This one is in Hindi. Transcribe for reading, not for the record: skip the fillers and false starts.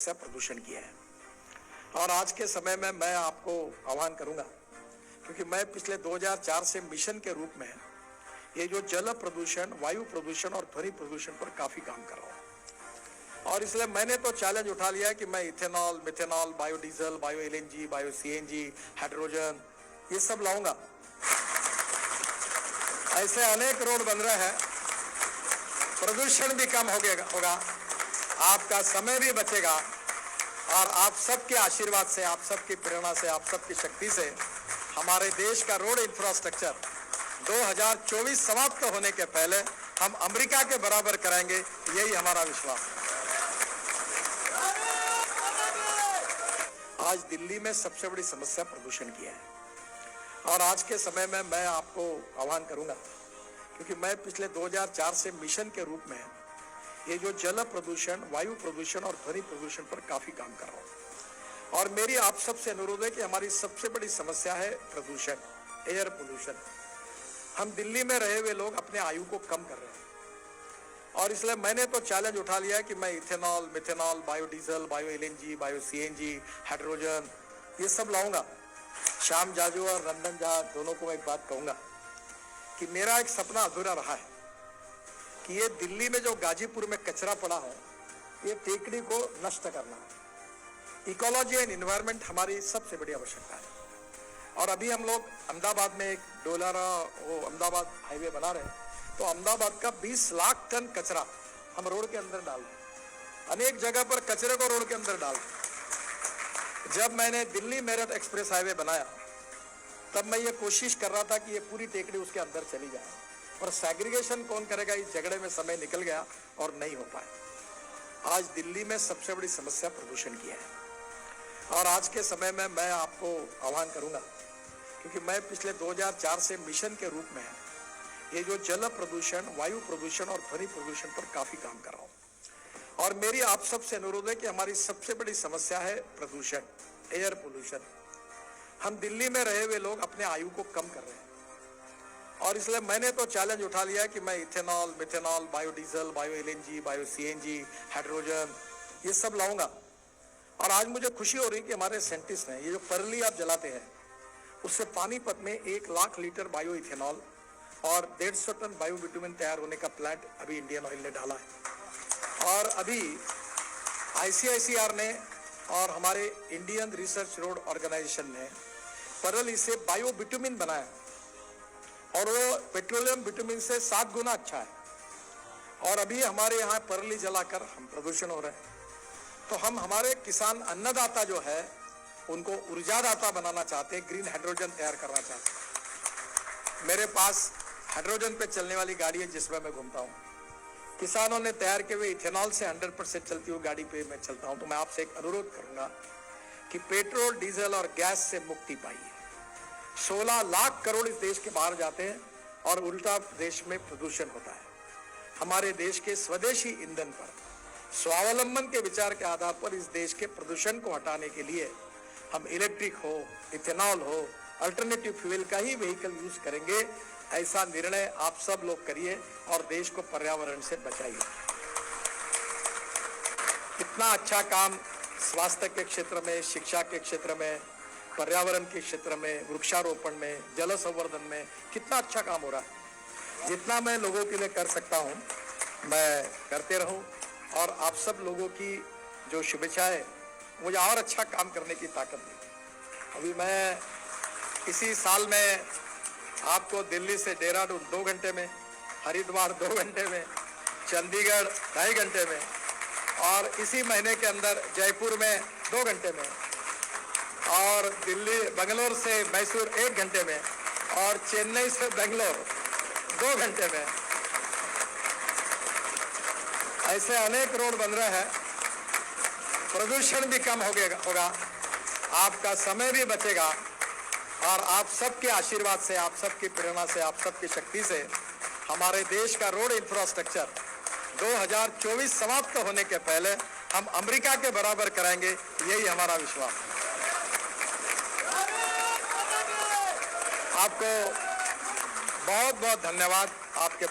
से प्रदूषण किया है। और आज के समय में मैं आपको आह्वान करूंगा, क्योंकि मैं पिछले 2004 से मिशन के रूप में ये जो जल प्रदूषण, वायु प्रदूषण और ध्वनि प्रदूषण पर काफी काम कर रहा हूं। और इसलिए मैंने तो चैलेंज उठा लिया कि मैं ethanol, methanol, biodiesel, bio LNG, bio CNG, hydrogen, ये सब लाऊंगा। ऐसे अनेक रोड बन रहे हैं, प्रदूषण भी कम होगा, आपका समय भी बचेगा और आप सबके आशीर्वाद से, आप सबकी प्रेरणा से, आप सबकी शक्ति से हमारे देश का रोड इंफ्रास्ट्रक्चर 2024 समाप्त होने के पहले हम अमेरिका के बराबर कराएंगे, यही हमारा विश्वास है। आज दिल्ली में सबसे बड़ी समस्या प्रदूषण की है और आज के समय में मैं आपको आह्वान करूंगा, क्योंकि मैं पिछले 2004 से मिशन के रूप में ये जो जल प्रदूषण, वायु प्रदूषण और ध्वनि प्रदूषण पर काफी काम कर रहा हूं। और मेरी आप सबसे अनुरोध है कि हमारी सबसे बड़ी समस्या है प्रदूषण, एयर पोल्यूशन। हम दिल्ली में रहे हुए लोग अपने आयु को कम कर रहे हैं और इसलिए मैंने तो चैलेंज उठा लिया कि मैं ethanol, methanol, biodiesel, bio LNG, bio CNG, hydrogen, ये सब लाऊंगा। श्याम जाजू और रंजन झा दोनों को मैं एक बात कहूंगा कि मेरा एक सपना अधूरा रहा है कि ये दिल्ली में जो गाजीपुर में कचरा पड़ा है, ये टेकड़ी को नष्ट करना है। इकोलॉजी एंड एनवायरनमेंट हमारी सबसे बड़ी आवश्यकता है। और अभी हम लोग अहमदाबाद में एक डोलारा अहमदाबाद हाईवे बना रहे हैं, तो अहमदाबाद का 20 लाख टन कचरा हम रोड के अंदर डाल रहे हैं। अनेक जगह पर कचरे को रोड के अंदर डाल रहे हैं। जब मैंने दिल्ली मेरठ एक्सप्रेस हाईवे बनाया, तब मैं ये कोशिश कर रहा था कि ये पूरी टेकड़ी उसके अंदर चली जाए, और सेग्रीगेशन कौन करेगा, इस झगड़े में समय निकल गया और नहीं हो पाया। आज दिल्ली में सबसे बड़ी समस्या प्रदूषण की है और आज के समय में मैं आपको आह्वान करूंगा, क्योंकि मैं पिछले 2004 से मिशन के रूप में ये जो जल प्रदूषण, वायु प्रदूषण और ध्वनि प्रदूषण पर काफी काम कर रहा हूं। और मेरी आप सबसे अनुरोध है कि हमारी सबसे बड़ी समस्या है प्रदूषण, एयर पोल्यूशन। हम दिल्ली में रहे हुए लोग अपने आयु को कम कर रहे हैं और इसलिए मैंने तो चैलेंज उठा लिया कि मैं ethanol, methanol, biodiesel, bio LNG, bio CNG, hydrogen, ये सब लाऊंगा। और आज मुझे खुशी हो रही कि हमारे साइंटिस्ट ने ये जो परली आप जलाते हैं, उससे पानीपत में 1 लाख लीटर बायो इथेनॉल और 150 टन बायो बिटुमिन तैयार होने का प्लांट अभी इंडियन ऑयल ने डाला है। और अभी आईसीआईसीआर ने और हमारे इंडियन रिसर्च रोड ऑर्गेनाइजेशन ने परली से बायो बिटुमिन बनाया और वो पेट्रोलियम बिटुमिन से 7 गुना अच्छा है। और अभी हमारे यहाँ परली जलाकर हम प्रदूषण हो रहे हैं, तो हम हमारे किसान अन्नदाता जो है उनको ऊर्जादाता बनाना चाहते हैं, ग्रीन हाइड्रोजन तैयार करना चाहते हैं। मेरे पास हाइड्रोजन पे चलने वाली गाड़ी है जिसमें मैं घूमता हूँ। किसानों ने तैयार किए हुए इथेनॉल से 100% चलती हुई गाड़ी पे मैं चलता हूँ। तो मैं आपसे एक अनुरोध करूंगा कि पेट्रोल, डीजल और गैस से मुक्ति पाइए। 16 लाख करोड़ इस देश के बाहर जाते हैं और उल्टा देश में प्रदूषण होता है। हमारे देश के स्वदेशी ईंधन पर, स्वावलंबन के विचार के आधार पर इस देश के प्रदूषण को हटाने के लिए हम इलेक्ट्रिक हो, इथेनॉल हो, अल्टरनेटिव फ्यूल का ही व्हीकल यूज करेंगे। ऐसा निर्णय आप सब लोग करिए और देश को पर्यावरण से बचाइए। इतना अच्छा काम स्वास्थ्य के क्षेत्र में, शिक्षा के क्षेत्र में, पर्यावरण के क्षेत्र में, वृक्षारोपण में, जल संवर्धन में कितना अच्छा काम हो रहा है। जितना मैं लोगों के लिए कर सकता हूं, मैं करते रहूं और आप सब लोगों की जो शुभेच्छाएं मुझे और अच्छा काम करने की ताकत देगी। अभी मैं इसी साल में आपको दिल्ली से देहरादून 2 घंटे में, हरिद्वार 2 घंटे में, चंडीगढ़ 2.5 घंटे में और इसी महीने के अंदर जयपुर में 2 घंटे में और दिल्ली, बंगलोर से मैसूर 1 घंटे में और चेन्नई से बेंगलोर 2 घंटे में। ऐसे अनेक रोड बन रहे हैं, प्रदूषण भी कम होगा, आपका समय भी बचेगा और आप सबके आशीर्वाद से, आप सबकी प्रेरणा से, आप सबकी शक्ति से हमारे देश का रोड इंफ्रास्ट्रक्चर 2024 समाप्त होने के पहले हम अमेरिका के बराबर कराएंगे, यही हमारा विश्वास है। आपको बहुत बहुत धन्यवाद आपके